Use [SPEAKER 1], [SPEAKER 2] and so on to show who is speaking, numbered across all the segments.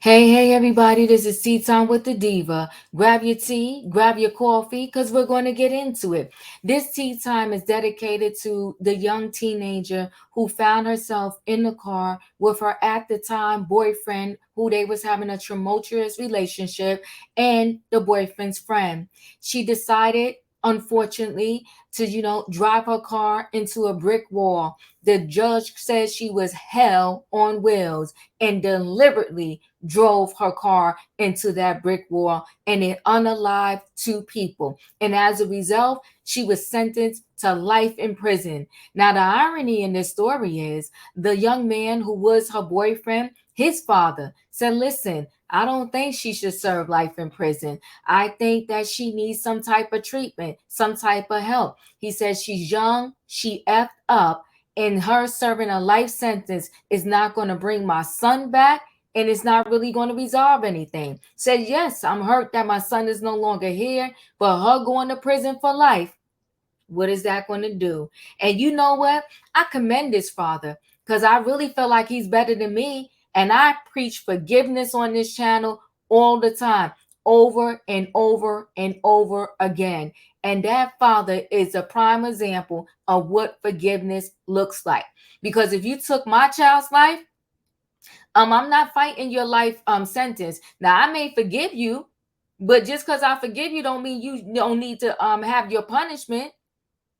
[SPEAKER 1] Hey, everybody, this is Tea Time with the Diva. Grab your tea, grab your coffee, because we're going to get into it. This tea time is dedicated to the young teenager who found herself in the car with her at the time boyfriend, who they was having a tumultuous relationship, and the boyfriend's friend. She decided, unfortunately, to, drive her car into a brick wall. The judge said she was hell on wheels and deliberately drove her car into that brick wall and it unalived two people. And as a result, she was sentenced to life in prison. Now, the irony in this story is the young man who was her boyfriend, his father said, listen, I don't think she should serve life in prison. I think that she needs some type of treatment, some type of help. He said she's young, she effed up, and her serving a life sentence is not going to bring my son back, and it's not really going to resolve anything. Said, yes, I'm hurt that my son is no longer here, but her going to prison for life, what is that going to do? And you know what? I commend this father because I really feel like he's better than me. And I preach forgiveness on this channel all the time, over and over and over again. And that father is a prime example of what forgiveness looks like. Because if you took my child's life, I'm not fighting your life sentence. Now, I may forgive you, but just because I forgive you don't mean you don't need to have your punishment.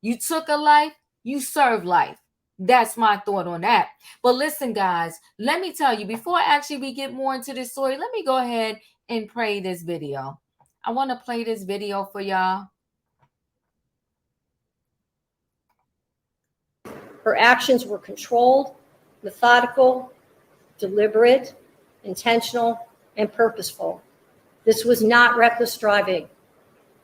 [SPEAKER 1] You took a life, you serve life. That's my thought on that. But listen, guys, let me tell you, before actually we get more into this story, let me go ahead and play this video. I want to play this video for y'all.
[SPEAKER 2] Her actions were controlled, methodical, deliberate, intentional, and purposeful. This was not reckless driving.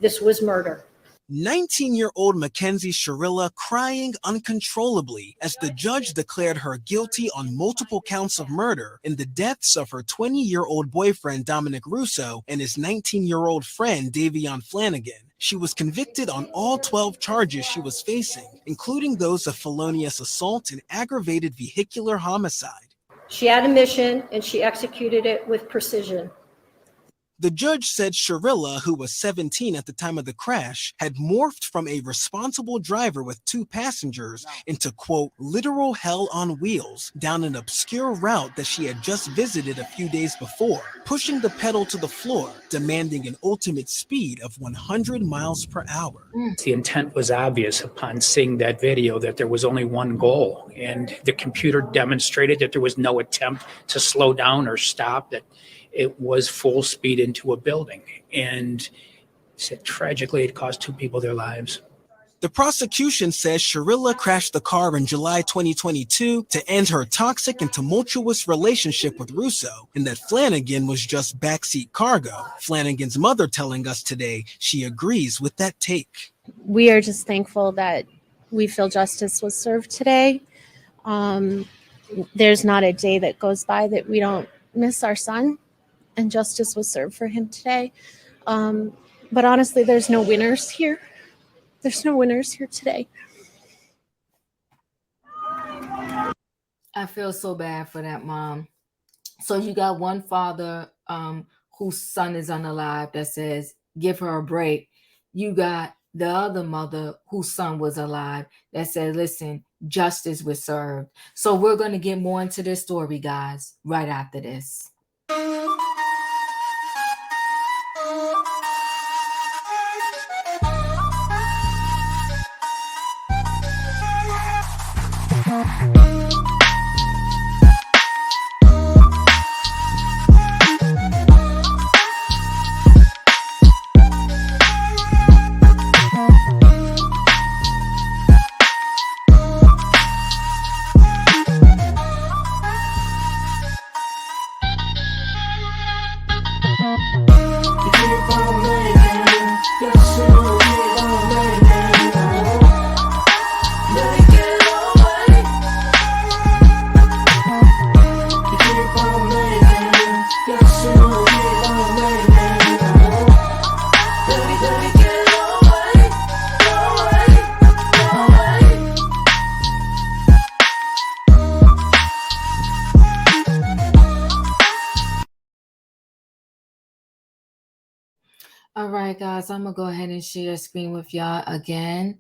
[SPEAKER 2] This was murder.
[SPEAKER 3] 19-year-old Mackenzie Shirilla crying uncontrollably as the judge declared her guilty on multiple counts of murder in the deaths of her 20-year-old boyfriend Dominic Russo and his 19-year-old friend Davion Flanagan. She was convicted on all 12 charges she was facing, including those of felonious assault and aggravated vehicular homicide.
[SPEAKER 2] She had a mission and she executed it with precision.
[SPEAKER 3] The judge said Shirilla, who was 17 at the time of the crash, had morphed from a responsible driver with two passengers into, quote, literal hell on wheels down an obscure route that she had just visited a few days before, pushing the pedal to the floor, demanding an ultimate speed of 100 miles per hour.
[SPEAKER 4] The intent was obvious upon seeing that video that there was only one goal, and the computer demonstrated that there was no attempt to slow down or stop, that it was full speed into a building. And said tragically, it cost two people their lives.
[SPEAKER 3] The prosecution says Shirilla crashed the car in July 2022 to end her toxic and tumultuous relationship with Russo, and that Flanagan was just backseat cargo. Flanagan's mother telling us today she agrees with that take.
[SPEAKER 5] We are just thankful that we feel justice was served today. There's not a day that goes by that we don't miss our son, and justice was served for him today. But honestly, there's no winners here. There's no winners here today.
[SPEAKER 1] I feel so bad for that mom. So you got one father whose son is unalive that says, give her a break. You got the other mother whose son was alive that said, listen, justice was served. So we're going to get more into this story, guys, right after this. All right, guys, I'm gonna go ahead and share screen with y'all again.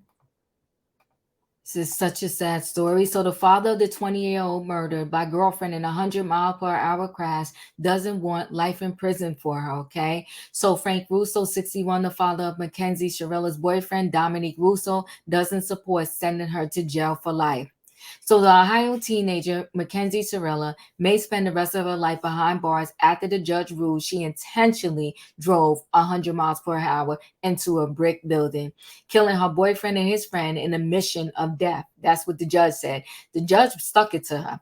[SPEAKER 1] This is such a sad story. So the father of the 20-year-old murdered by girlfriend in a 100-mile-per-hour crash doesn't want life in prison for her, okay? So Frank Russo, 61, the father of Mackenzie Shirilla's boyfriend, Dominique Russo, doesn't support sending her to jail for life. So the Ohio teenager, Mackenzie Shirilla, may spend the rest of her life behind bars after the judge ruled she intentionally drove 100 miles per hour into a brick building, killing her boyfriend and his friend in a mission of death. That's what the judge said. The judge stuck it to her.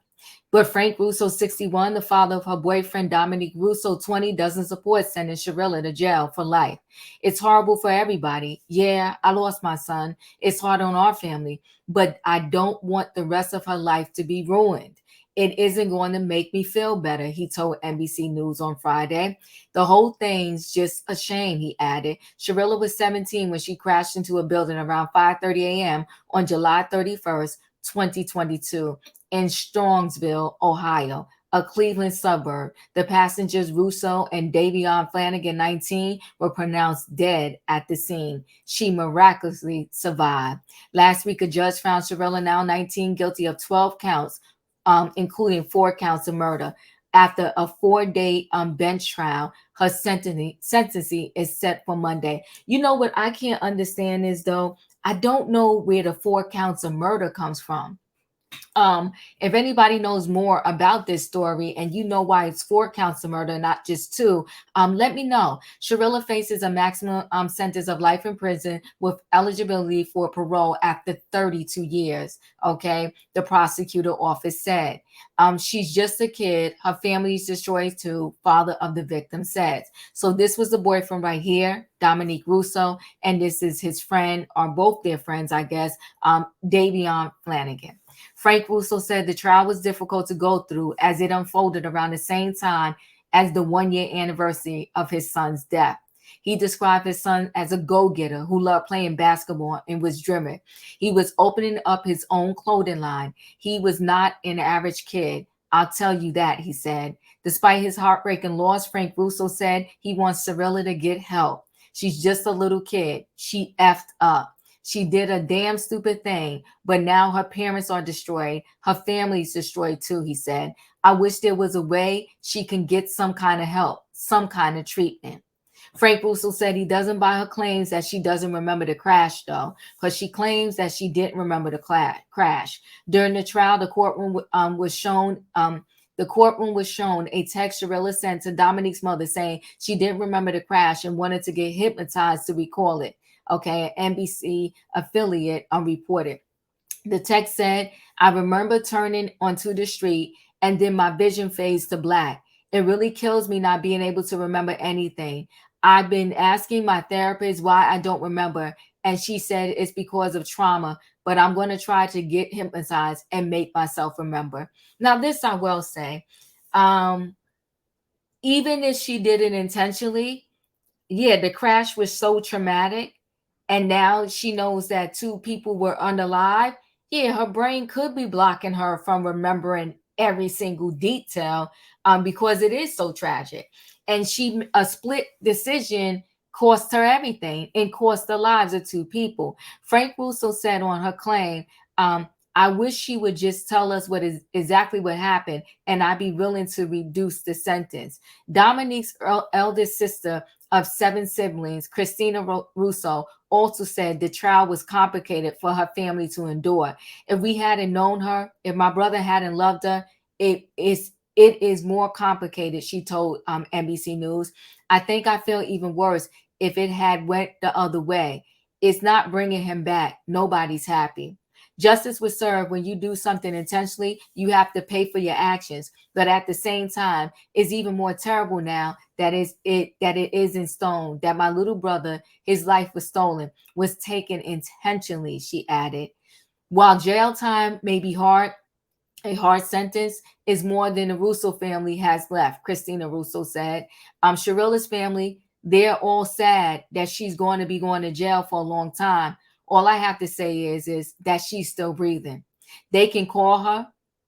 [SPEAKER 1] But Frank Russo, 61, the father of her boyfriend Dominique Russo, 20, doesn't support sending Shirilla to jail for life. It's horrible for everybody. Yeah, I lost my son. It's hard on our family, but I don't want the rest of her life to be ruined. It isn't going to make me feel better, he told NBC News on Friday. The whole thing's just a shame, he added. Shirilla was 17 when she crashed into a building around 5:30 a.m. on July 31st, 2022. In Strongsville, Ohio, a Cleveland suburb. The passengers, Russo and Davion Flanagan, 19, were pronounced dead at the scene. She miraculously survived. Last week, a judge found Shirilla, now 19, guilty of 12 counts, including 4 counts of murder. After a 4-day bench trial, her sentencing is set for Monday. You know what I can't understand is, though, I don't know where the 4 counts of murder comes from. If anybody knows more about this story and you know why it's 4 counts of murder, not just 2, let me know. Shirilla faces a maximum sentence of life in prison with eligibility for parole after 32 years. Okay, the prosecutor office said. She's just a kid. Her family's destroyed too, father of the victim says. So this was the boyfriend right here, Dominique Russo, and this is his friend, or both their friends, I guess, Davion Flanagan. Frank Russo said the trial was difficult to go through as it unfolded around the same time as the 1-year anniversary of his son's death. He described his son as a go-getter who loved playing basketball and was driven. He was opening up his own clothing line. He was not an average kid. I'll tell you that, he said. Despite his heartbreaking loss, Frank Russo said he wants Shirilla to get help. She's just a little kid. She effed up. She did a damn stupid thing, but now her parents are destroyed. Her family's destroyed too, he said. I wish there was a way she can get some kind of help, some kind of treatment. Frank Russo said he doesn't buy her claims that she doesn't remember the crash, though, because she claims that she didn't remember the crash. During the trial, the courtroom was shown a text Shirilla sent to Dominique's mother saying she didn't remember the crash and wanted to get hypnotized to recall it. Okay, an NBC affiliate reported. The text said, I remember turning onto the street and then my vision fades to black. It really kills me not being able to remember anything. I've been asking my therapist why I don't remember, and she said it's because of trauma, but I'm going to try to get hypnotized and make myself remember. Now, this I will say, even if she did it intentionally, yeah, the crash was so traumatic, and now she knows that 2 people were unalive. Yeah, her brain could be blocking her from remembering every single detail because it is so tragic. And a split decision cost her everything and cost the lives of 2 people. Frank Russo said on her claim, I wish she would just tell us exactly what happened, and I'd be willing to reduce the sentence. Dominique's eldest sister of 7 siblings, Christina Russo, also said the trial was complicated for her family to endure. If we hadn't known her, if my brother hadn't loved her, it is more complicated, she told NBC News. I think I feel even worse if it had went the other way. It's not bringing him back. Nobody's happy. Justice was served when you do something intentionally. You have to pay for your actions. But at the same time, it's even more terrible now that it is in stone, that my little brother, his life was stolen, was taken intentionally, she added. While jail time may be hard, a hard sentence is more than the Russo family has left, Christina Russo said. Shirilla's family, they're all sad that she's going to be going to jail for a long time. All I have to say is that she's still breathing. They can call her.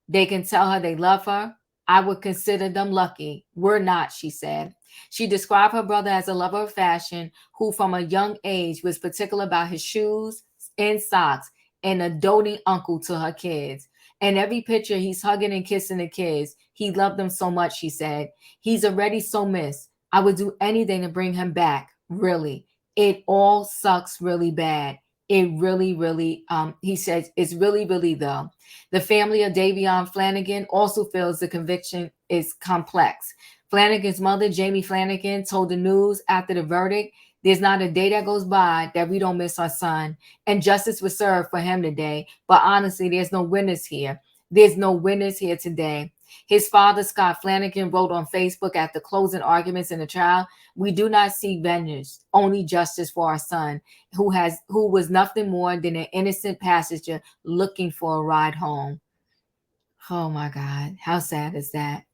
[SPEAKER 1] They can tell her they love her. I would consider them lucky. We're not, she said. She described her brother as a lover of fashion who from a young age was particular about his shoes and socks, and a doting uncle to her kids. In every picture, he's hugging and kissing the kids. He loved them so much, she said. He's already so missed. I would do anything to bring him back, really. It all sucks really bad. It really, really, he says, it's really, really though. The family of Davion Flanagan also feels the conviction is complex. Flanagan's mother, Jamie Flanagan, told the news after the verdict, there's not a day that goes by that we don't miss our son. And justice was served for him today. But honestly, there's no winners here. There's no winners here today. His father, Scott Flanagan, wrote on Facebook after closing arguments in the trial, we do not seek vengeance, only justice for our son, who was nothing more than an innocent passenger looking for a ride home. Oh my God, how sad is that?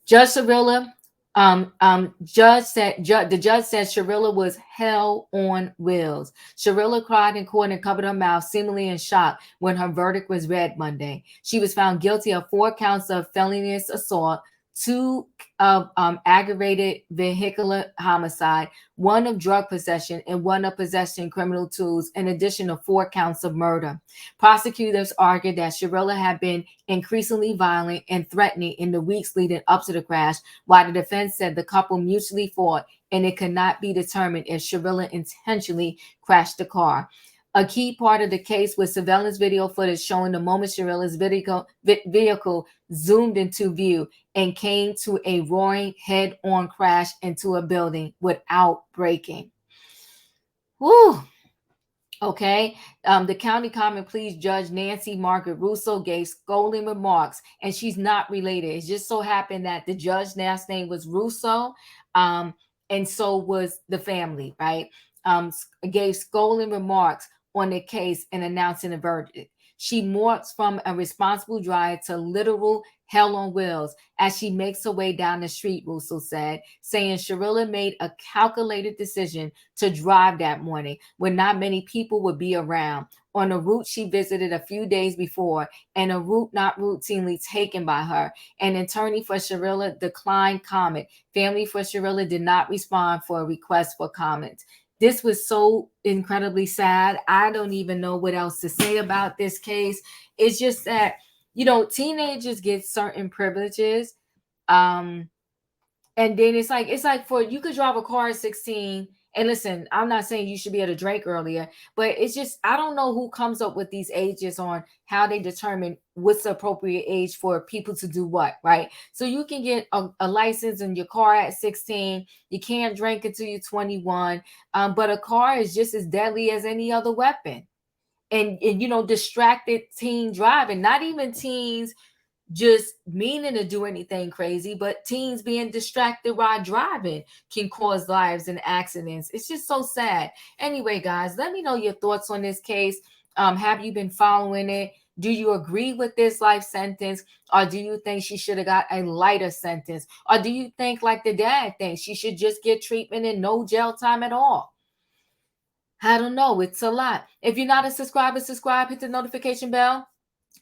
[SPEAKER 1] Judge Shirilla, the judge said Shirilla was hell on wheels. Shirilla cried in court and covered her mouth, seemingly in shock, when her verdict was read Monday. She was found guilty of 4 counts of felonious assault, 2 of aggravated vehicular homicide, 1 of drug possession, and 1 of possessing criminal tools, in addition to 4 counts of murder. Prosecutors argued that Shirilla had been increasingly violent and threatening in the weeks leading up to the crash, while the defense said the couple mutually fought and it could not be determined if Shirilla intentionally crashed the car. A key part of the case was surveillance video footage showing the moment Shirilla's vehicle zoomed into view and came to a roaring head-on crash into a building without braking. Woo! Okay, the county common pleas judge Nancy Margaret Russo gave scolding remarks, and she's not related. It just so happened that the judge's last name was Russo, and so was the family, right? Gave scolding remarks on the case and announcing the verdict. She morphs from a responsible driver to literal hell on wheels as she makes her way down the street, Russo said, saying Shirilla made a calculated decision to drive that morning when not many people would be around, on a route she visited a few days before and a route not routinely taken by her. An attorney for Shirilla declined comment. Family for Shirilla did not respond for a request for comment. This was so incredibly sad. I don't even know what else to say about this case. It's just that, you know, teenagers get certain privileges. And then it's like for you could drive a car at 16. And listen, I'm not saying you should be able to drink earlier, but it's just, I don't know who comes up with these ages on how they determine what's the appropriate age for people to do what, right? So you can get a license in your car at 16. You can't drink until you're 21. But a car is just as deadly as any other weapon. And you know, distracted teen driving, not even teens just meaning to do anything crazy, but teens being distracted while driving can cause lives and accidents. It's just so sad. Anyway, guys, let me know your thoughts on this case. Have you been following it? Do you agree with this life sentence, or do you think she should have got a lighter sentence? Or do you think, like the dad thinks, she should just get treatment and no jail time at all? I don't know. It's a lot. If you're not a subscriber, subscribe, hit the notification bell,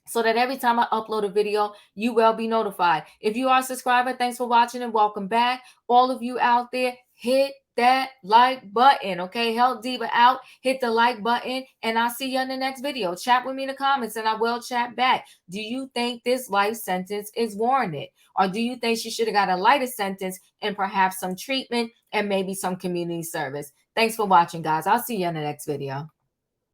[SPEAKER 1] so that every time I upload a video, you will be notified. If you are a subscriber, thanks for watching and welcome back. All of you out there, hit that like button, okay? Help Diva out. Hit the like button, and I'll see you in the next video. Chat with me in the comments, and I will chat back. Do you think this life sentence is warranted? Or do you think she should have got a lighter sentence and perhaps some treatment and maybe some community service? Thanks for watching, guys. I'll see you in the next video.